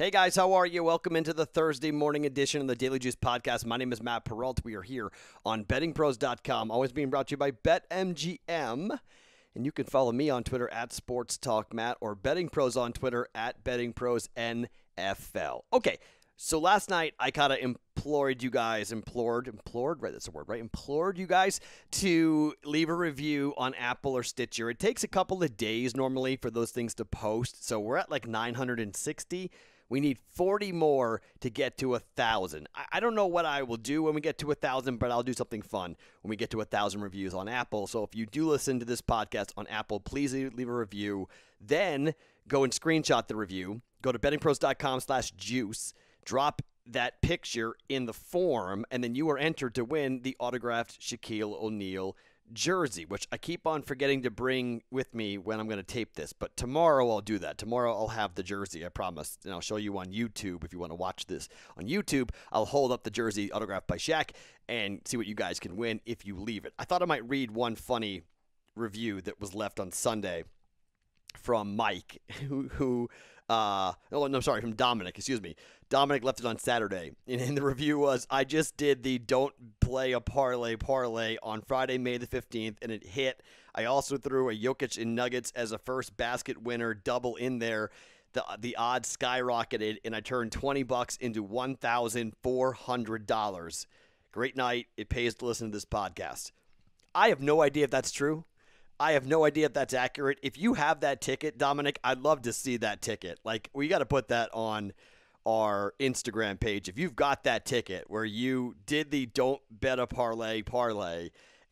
Hey guys, how are you? Welcome into the Thursday morning edition of the Daily Juice Podcast. My name is Matt Perrault. We are here on BettingPros.com, always being brought to you by BetMGM. And you can follow me on Twitter at SportsTalkMatt or BettingPros on Twitter at BettingProsNFL. Okay, so last night I kind of implored you guys to leave a review on Apple or Stitcher. It takes a couple of days normally for those things to post, so we're at like 960. We need 40 more to get to 1,000. I don't know what I will do when we get to 1,000, but I'll do something fun when we get to 1,000 reviews on Apple. So if you do listen to this podcast on Apple, please leave a review. Then go and screenshot the review. Go to bettingpros.com/juice. Drop that picture in the form, and then you are entered to win the autographed Shaquille O'Neal jersey, which I keep on forgetting to bring with me when I'm going to tape this. But tomorrow I'll do that. Tomorrow I'll have the jersey, I promise. And I'll show you on YouTube if you want to watch this. On YouTube, I'll hold up the jersey autographed by Shaq and see what you guys can win if you leave it. I thought I might read one funny review that was left on Sunday from Mike, from Dominic, excuse me. Dominic left it on Saturday, and the review was, I just did the don't play a parlay on Friday, May the 15th, and it hit. I also threw a Jokic and Nuggets as a first basket winner double in there. The odds skyrocketed, and I turned $20 into $1,400. Great night. It pays to listen to this podcast. I have no idea if that's true. I have no idea if that's accurate. If you have that ticket, Dominic, I'd love to see that ticket. Like, we got to put that on our Instagram page. If you've got that ticket where you did the don't bet a parlay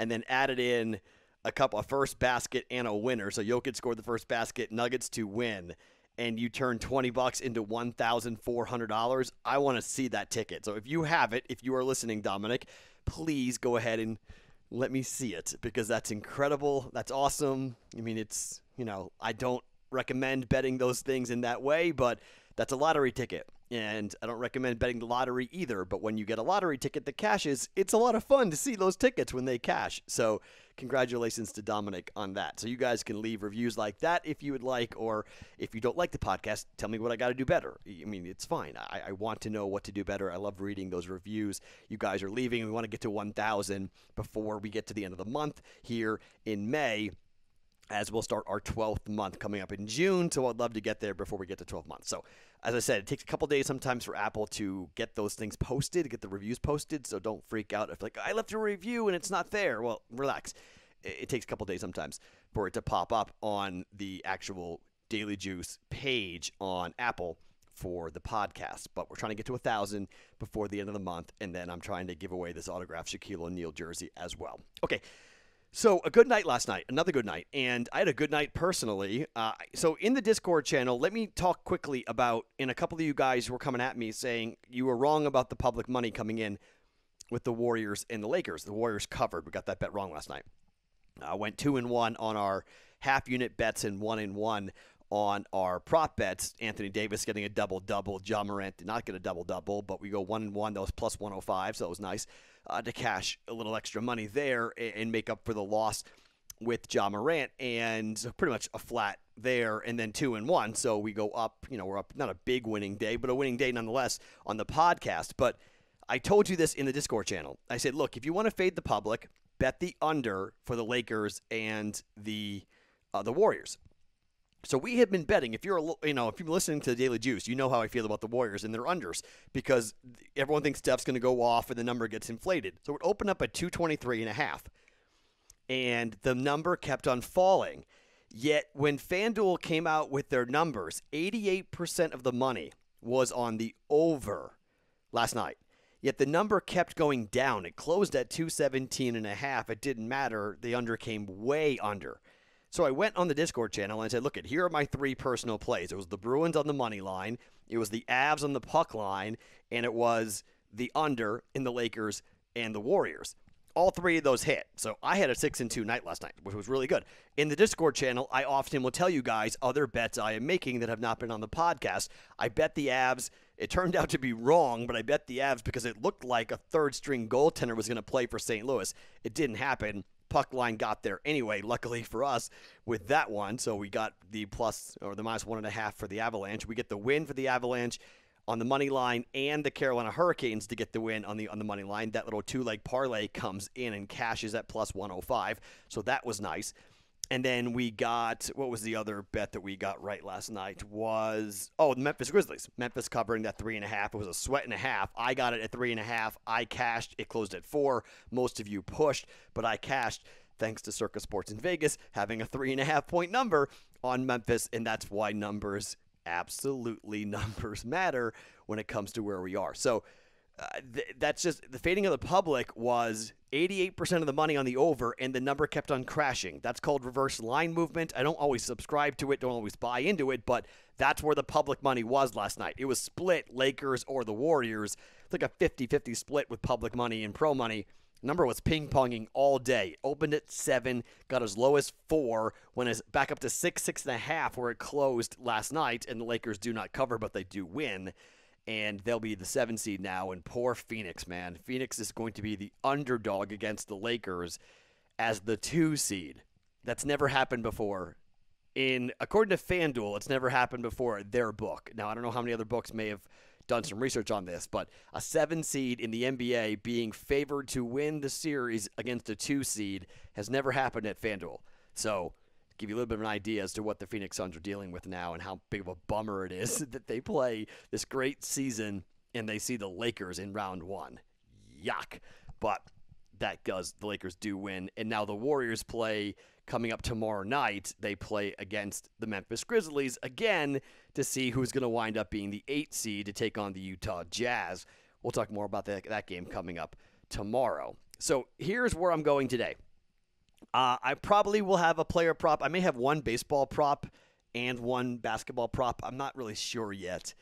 and then added in a first basket and a winner. So Jokic scored the first basket, Nuggets to win, and you turned $20 into $1,400. I want to see that ticket. So if you have it, if you are listening, Dominic, please go ahead and let me see it, because that's incredible. That's awesome. I mean, it's, I don't recommend betting those things in that way, but that's a lottery ticket. And I don't recommend betting the lottery either, but when you get a lottery ticket that cashes, it's a lot of fun to see those tickets when they cash. So congratulations to Dominic on that. So you guys can leave reviews like that if you would like, or if you don't like the podcast, tell me what I got to do better. I mean, it's fine. I want to know what to do better. I love reading those reviews you guys are leaving. We want to get to 1,000 before we get to the end of the month here in May, as we'll start our 12th month coming up in June. So I'd love to get there before we get to 12 months. So as I said, it takes a couple days sometimes for Apple to get those things posted, get the reviews posted. So don't freak out if I left a review and it's not there. Well, relax. It takes a couple days sometimes for it to pop up on the actual Daily Juice page on Apple for the podcast. But we're trying to get to 1,000 before the end of the month. And then I'm trying to give away this autographed Shaquille O'Neal jersey as well. Okay. So a good night last night, another good night, and I had a good night personally. So in the Discord channel, let me talk quickly about, and a couple of you guys were coming at me saying you were wrong about the public money coming in with the Warriors and the Lakers. The Warriors covered. We got that bet wrong last night. Went 2-1 on our half-unit bets and 1-1 on our prop bets. Anthony Davis getting a double-double. Ja Morant did not get a double-double, but we go 1-1. That was plus 105, so that was nice. To cash a little extra money there and make up for the loss with Ja Morant, and pretty much a flat there, and then 2-1. So we go up, we're up, not a big winning day, but a winning day nonetheless on the podcast. But I told you this in the Discord channel. I said, look, if you want to fade the public, bet the under for the Lakers and the Warriors. So we have been betting. If you're listening to the Daily Juice, you know how I feel about the Warriors and their unders, because everyone thinks Steph's going to go off and the number gets inflated. So it opened up at 223.5, and the number kept on falling. Yet when FanDuel came out with their numbers, 88% of the money was on the over last night. Yet the number kept going down. It closed at 217.5. It didn't matter. The under came way under. So I went on the Discord channel and I said, look, here are my three personal plays. It was the Bruins on the money line, it was the Avs on the puck line, and it was the under in the Lakers and the Warriors. All three of those hit. So I had a 6-2 night last night, which was really good. In the Discord channel, I often will tell you guys other bets I am making that have not been on the podcast. I bet the Avs. It turned out to be wrong, but I bet the Avs because it looked like a third-string goaltender was going to play for St. Louis. It didn't happen. puck line got there anyway, luckily for us with that one. So we got the plus or the minus 1.5 for the Avalanche. We get the win for the Avalanche on the money line and the Carolina Hurricanes to get the win on the money line. That little two-leg parlay comes in and cashes at plus 105. So that was nice. And then we got, what was the other bet that we got right last night was, the Memphis Grizzlies. Memphis covering that 3.5. It was a sweat and a half. I got it at 3.5. I cashed. It closed at 4. Most of you pushed, but I cashed thanks to Circa Sports in Vegas having a 3.5-point number on Memphis. And that's why numbers matter when it comes to where we are. So that's just the fading of the public was 88% of the money on the over, and the number kept on crashing. That's called reverse line movement. I don't always subscribe to it, don't always buy into it, but that's where the public money was last night. It was split Lakers or the Warriors. It's like a 50-50 split with public money and pro money. Number was ping-ponging all day. Opened at 7, got as low as 4, went as back up to 6, 6.5, where it closed last night, and the Lakers do not cover, but they do win. And they'll be the 7 seed now, and poor Phoenix, man. Phoenix is going to be the underdog against the Lakers as the 2 seed. That's never happened before. According to FanDuel, it's never happened before their book. Now, I don't know how many other books may have done some research on this, but a 7 seed in the NBA being favored to win the series against a 2 seed has never happened at FanDuel. So, give you a little bit of an idea as to what the Phoenix Suns are dealing with now and how big of a bummer it is that they play this great season and they see the Lakers in round 1. Yuck. But the Lakers do win. And now the Warriors play coming up tomorrow night. They play against the Memphis Grizzlies again to see who's going to wind up being the 8 seed to take on the Utah Jazz. We'll talk more about that game coming up tomorrow. So here's where I'm going today. I probably will have a player prop. I may have one baseball prop and one basketball prop. I'm not really sure yet.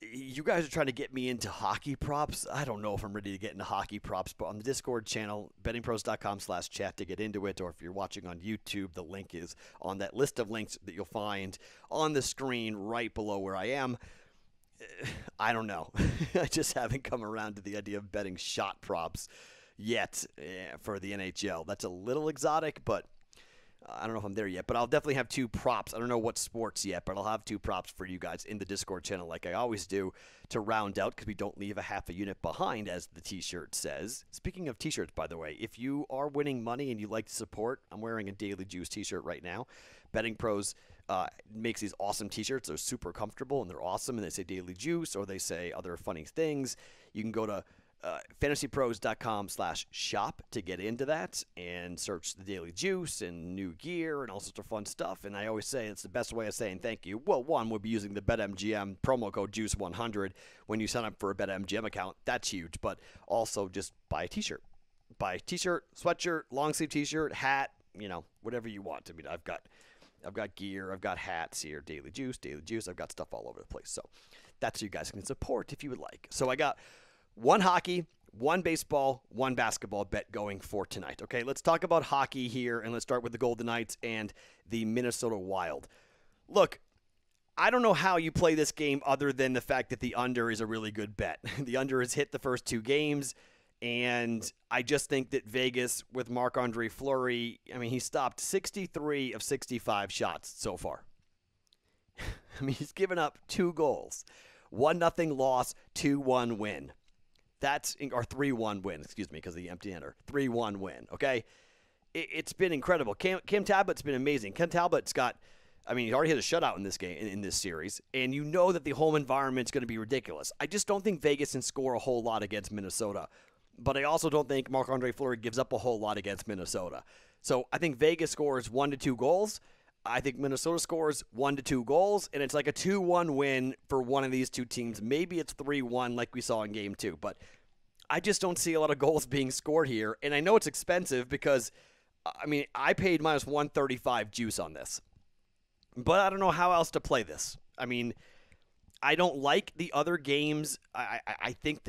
You guys are trying to get me into hockey props. I don't know if I'm ready to get into hockey props, but on the Discord channel, bettingpros.com/chat to get into it, or if you're watching on YouTube, the link is on that list of links that you'll find on the screen right below where I am. I don't know. I just haven't come around to the idea of betting shot props yet for the NHL. That's a little exotic, but I don't know if I'm there yet. But I'll definitely have 2 props. I don't know what sports yet, but I'll have 2 props for you guys in the Discord channel like I always do to round out because we don't leave a half a unit behind, as the t-shirt says. Speaking of t-shirts, by the way, if you are winning money and you like to support, I'm wearing a Daily Juice t-shirt right now. Betting Pros makes these awesome t-shirts. They're super comfortable and they're awesome, and they say Daily Juice or they say other funny things. You can go to fantasypros.com/shop to get into that and search the Daily Juice and new gear and all sorts of fun stuff. And I always say it's the best way of saying thank you. Well, one would be using the BetMGM promo code JUICE100 when you sign up for a BetMGM account. That's huge. But also just buy a t-shirt. Buy a t-shirt, sweatshirt, long sleeve t-shirt, hat, whatever you want. I mean, I've got gear, I've got hats here, Daily Juice, I've got stuff all over the place. So that's what you guys can support if you would like. So I got 1 hockey, 1 baseball, 1 basketball bet going for tonight. Okay, let's talk about hockey here, and let's start with the Golden Knights and the Minnesota Wild. Look, I don't know how you play this game other than the fact that the under is a really good bet. The under has hit the first 2 games, and I just think that Vegas with Marc-Andre Fleury, he stopped 63 of 65 shots so far. He's given up 2 goals. 1-0 loss, 2-1 win. Or 3-1 win, because of the empty ender. 3-1 win, okay? It's been incredible. Cam Talbot's been amazing. Cam Talbot's got, he already had a shutout in this game, in this series, and you know that the home environment's going to be ridiculous. I just don't think Vegas can score a whole lot against Minnesota, but I also don't think Marc-Andre Fleury gives up a whole lot against Minnesota. So I think Vegas scores 1 to 2 goals. I think Minnesota scores 1 to 2 goals, and it's like a 2-1 win for one of these 2 teams. Maybe it's 3-1 like we saw in Game 2, but I just don't see a lot of goals being scored here. And I know it's expensive because, I paid minus 135 juice on this. But I don't know how else to play this. I don't like the other games. I think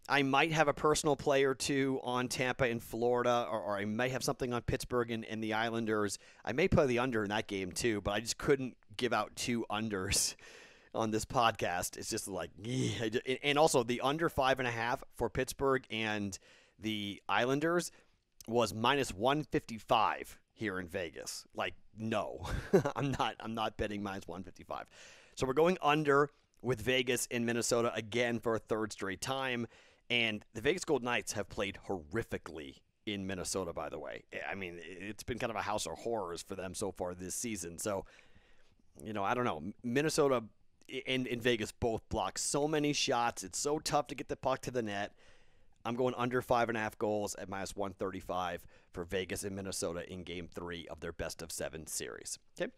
I might have a personal play or 2 on Tampa and Florida, or I might have something on Pittsburgh and the Islanders. I may play the under in that game too, but I just couldn't give out 2 unders on this podcast. It's just like, and also the under 5.5 for Pittsburgh and the Islanders. was minus 155 here in Vegas. Like, no, I'm not betting minus 155. So we're going under with Vegas in Minnesota again for a third straight time. And the Vegas Golden Knights have played horrifically in Minnesota, by the way. I mean, it's been kind of a house of horrors for them so far this season. So, I don't know. Minnesota and Vegas both block so many shots. It's so tough to get the puck to the net. I'm going under 5.5 goals at minus 135 for Vegas and Minnesota in Game 3 of their best-of-7 series. Okay,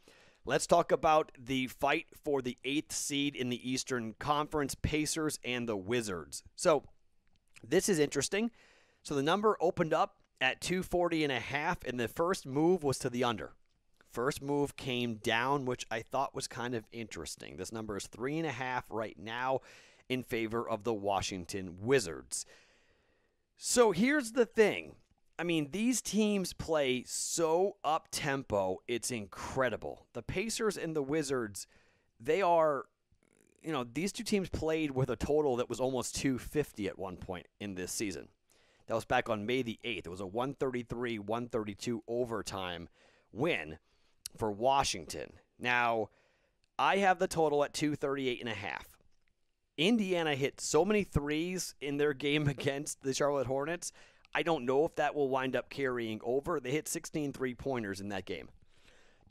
let's talk about the fight for the 8th seed in the Eastern Conference, Pacers and the Wizards. So this is interesting. So the number opened up at 240.5, and the first move was to the under. First move came down, which I thought was kind of interesting. This number is 3.5 right now in favor of the Washington Wizards. So here's the thing. I mean, these teams play so up-tempo, it's incredible. The Pacers and the Wizards, they are, these two teams played with a total that was almost 250 at one point in this season. That was back on May the 8th. It was a 133-132 overtime win for Washington. Now, I have the total at 238.5. Indiana hit so many threes in their game against the Charlotte Hornets. I don't know if that will wind up carrying over. They hit 16 three-pointers in that game.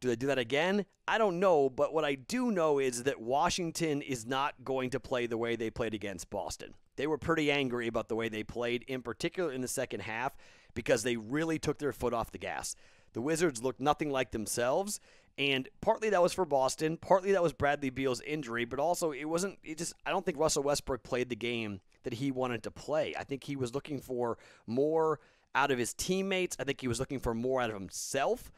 Do they do that again? I don't know, but what I do know is that Washington is not going to play the way they played against Boston. They were pretty angry about the way they played, in particular in the second half, because they really took their foot off the gas. The Wizards looked nothing like themselves, and partly that was for Boston, partly that was Bradley Beal's injury, but also I don't think Russell Westbrook played the game that he wanted to play. I think he was looking for more out of his teammates. I think he was looking for more out of himself.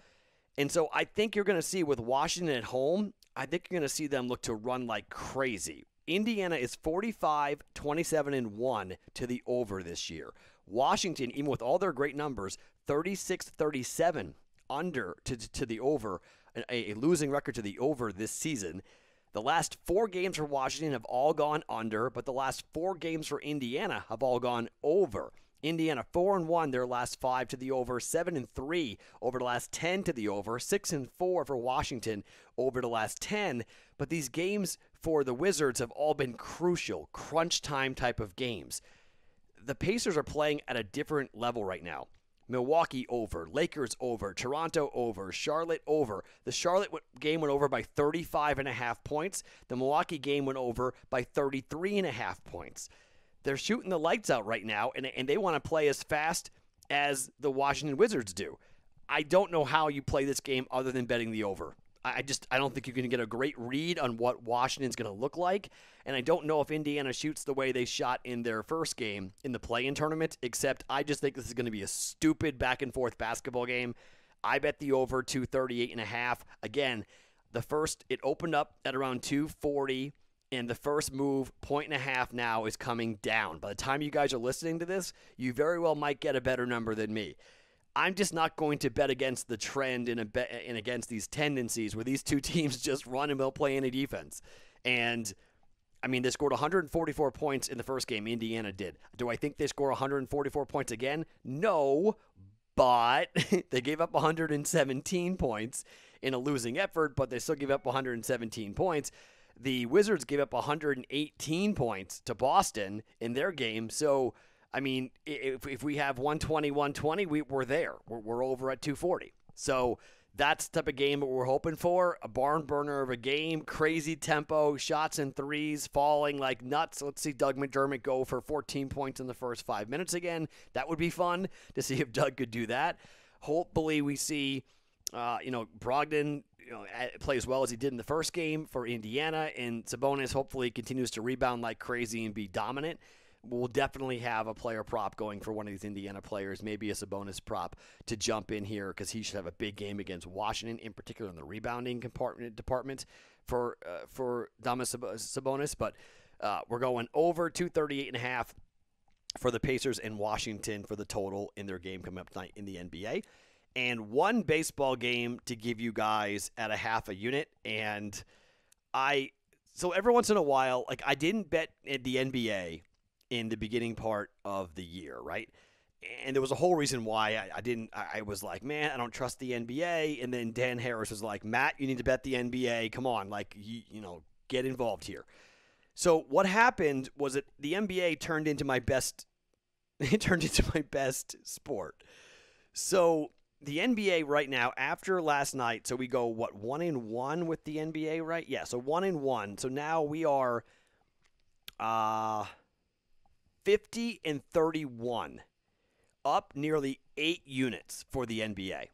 And so I think you're going to see with Washington at home, I think you're going to see them look to run like crazy. Indiana is 45-27-1 to the over this year. Washington, even with all their great numbers, 36-37 under to the over, a losing record to the over this season. The last 4 games for Washington have all gone under, but the last 4 games for Indiana have all gone over. Indiana 4-1 their last 5 to the over, 7-3 over the last 10 to the over, 6-4 for Washington over the last 10. But these games for the Wizards have all been crucial, crunch time type of games. The Pacers are playing at a different level right now. Milwaukee over, Lakers over, Toronto over, Charlotte over. The Charlotte game went over by 35.5 points. The Milwaukee game went over by 33.5 points. They're shooting the lights out right now, and they want to play as fast as the Washington Wizards do. I don't know how you play this game other than betting the over. I don't think you're going to get a great read on what Washington's going to look like, and I don't know if Indiana shoots the way they shot in their first game in the play-in tournament, except I just think this is going to be a stupid back-and-forth basketball game. I bet the over 238.5. Again, it opened up at around 240. And the first move, 1.5 now, is coming down. By the time you guys are listening to this, you very well might get a better number than me. I'm just not going to bet against the trend and against these tendencies where these two teams just run and don't play any defense. And, I mean, they scored 144 points in the first game. Indiana did. Do I think they score 144 points again? No, but they gave up 117 points in a losing effort, but they still gave up 117 points. The Wizards gave up 118 points to Boston in their game. So, I mean, if we have 120-120, we're there. We're over at 240. So that's the type of game that we're hoping for. A barn burner of a game, crazy tempo, shots and threes falling like nuts. Let's see Doug McDermott go for 14 points in the first 5 minutes again. That would be fun to see if Doug could do that. Hopefully we see, Brogdon play as well as he did in the first game for Indiana, and Sabonis hopefully continues to rebound like crazy and be dominant. We'll definitely have a player prop going for one of these Indiana players, maybe a Sabonis prop to jump in here because he should have a big game against Washington, in particular in the rebounding department for Domas Sabonis. But we're going over 238.5 for the Pacers and Washington for the total in their game coming up tonight in the NBA. And one baseball game to give you guys at a half a unit. And so every once in a while, like I didn't bet at the NBA in the beginning part of the year, right? And there was a whole reason why I was like, man, I don't trust the NBA. And then Dan Harris was like, Matt, you need to bet the NBA. Come on, like, get involved here. So what happened was that the NBA turned into my best. It turned into my best sport. So the NBA right now, after last night, so we go 1-1 with the NBA, right? Yeah, so 1-1. So now we are 50-31, up nearly 8 units for the NBA.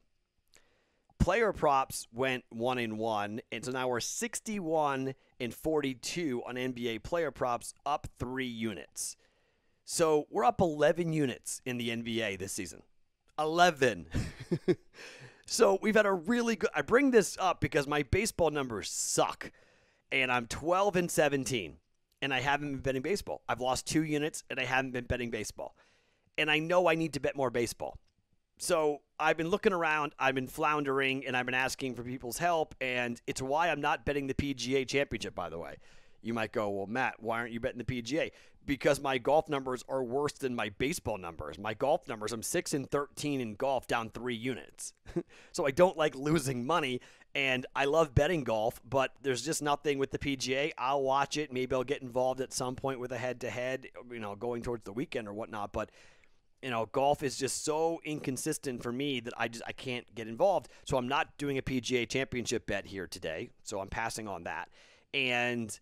Player props went 1-1, and so now we're 61-42 on NBA player props, up 3 units. So we're up 11 units in the NBA this season. 11. So we've had a really good. I bring this up because my baseball numbers suck, and I'm 12-17, and I haven't been betting baseball. I've lost 2 units, and I haven't been betting baseball. And I know I need to bet more baseball. So I've been looking around, I've been floundering, and I've been asking for people's help, and it's why I'm not betting the PGA Championship, by the way. You might go, well, Matt, why aren't you betting the PGA? Because my golf numbers are worse than my baseball numbers. My golf numbers, I'm 6-13 in golf, down 3 units. So I don't like losing money, and I love betting golf, but there's just nothing with the PGA. I'll watch it. Maybe I'll get involved at some point with a head-to-head, going towards the weekend or whatnot. But, golf is just so inconsistent for me that I can't get involved. So I'm not doing a PGA Championship bet here today, so I'm passing on that. And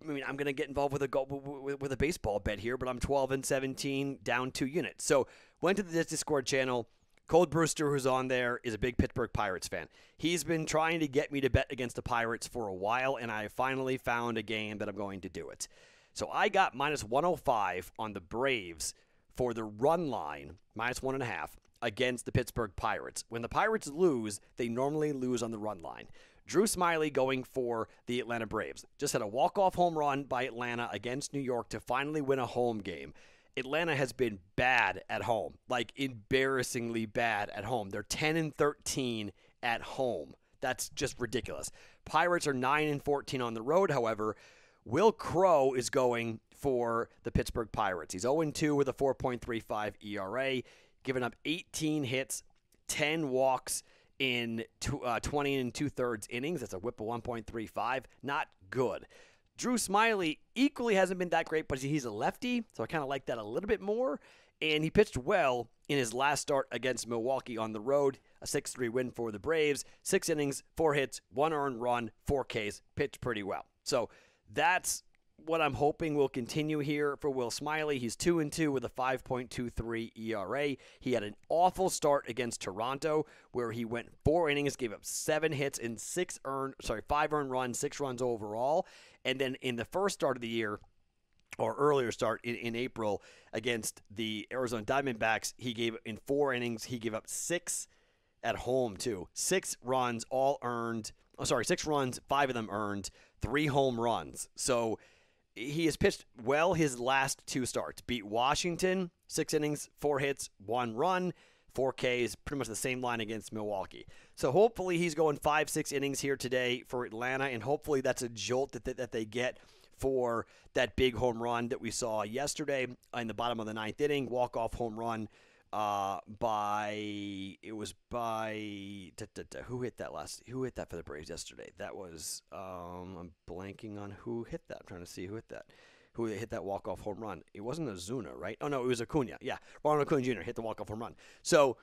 I'm going to get involved with a baseball bet here, but I'm 12-17, down 2 units. So went to the Discord channel. Cold Brewster, who's on there, is a big Pittsburgh Pirates fan. He's been trying to get me to bet against the Pirates for a while, and I finally found a game that I'm going to do it. So I got -105 on the Braves for the run line, -1.5, against the Pittsburgh Pirates. When the Pirates lose, they normally lose on the run line. Drew Smyly going for the Atlanta Braves. Just had a walk-off home run by Atlanta against New York to finally win a home game. Atlanta has been bad at home, like embarrassingly bad at home. They're 10-13 at home. That's just ridiculous. Pirates are 9-14 on the road, however. Will Crowe is going for the Pittsburgh Pirates. He's 0-2 with a 4.35 ERA, giving up 18 hits, 10 walks in 20 2/3 innings. That's a whip of 1.35. Not good. Drew Smyly equally hasn't been that great, but he's a lefty, so I kind of like that a little bit more. And he pitched well in his last start against Milwaukee on the road. A 6-3 win for the Braves. 6 innings, 4 hits, 1 earned run, 4 Ks. Pitched pretty well. So that's what I'm hoping will continue here for Will Smyly. He's 2-2 with a 5.23 ERA. He had an awful start against Toronto where he went 4 innings, gave up 7 hits and 5 earned runs, 6 runs overall. And then in the first start of the year, or earlier start in April against the Arizona Diamondbacks, he gave in 4 innings, he gave up 6 at home too. 6 runs, all earned. 6 runs, 5 of them earned, 3 home runs. So he has pitched well his last 2 starts. Beat Washington, 6 innings, 4 hits, 1 run, 4 Ks, pretty much the same line against Milwaukee. So hopefully he's going 5-6 innings here today for Atlanta, and hopefully that's a jolt that they get for that big home run that we saw yesterday in the bottom of the 9th inning, walk-off home run who hit that for the Braves yesterday? That was I'm blanking on who hit that. I'm trying to see who hit that walk-off home run. It wasn't Ozuna, right? Oh no, it was Acuna. Yeah, Ronald Acuna Jr. hit the walk-off home run. So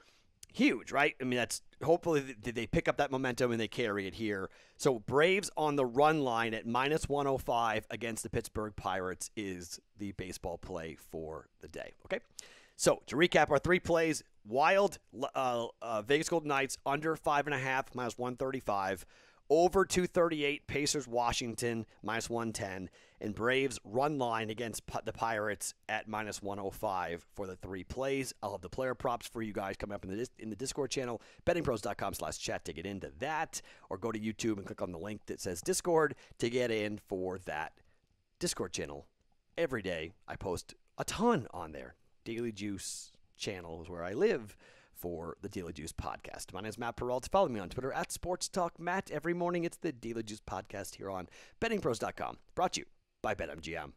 huge, right? I mean, that's hopefully they pick up that momentum and they carry it here. So Braves on the run line at -105 against the Pittsburgh Pirates is the baseball play for the day. Okay. So, to recap our 3 plays, Wild, Vegas Golden Knights, under 5.5, -135. Over 238, Pacers, Washington, -110. And Braves run line against the Pirates at -105 for the 3 plays. I'll have the player props for you guys coming up in the Discord channel, bettingpros.com/chat to get into that. Or go to YouTube and click on the link that says Discord to get in for that Discord channel. Every day, I post a ton on there. Daily Juice channel is where I live for the Daily Juice podcast. My name is Matt Perrault. Follow me on Twitter at SportsTalkMatt. Every morning it's the Daily Juice podcast here on BettingPros.com. Brought to you by BetMGM.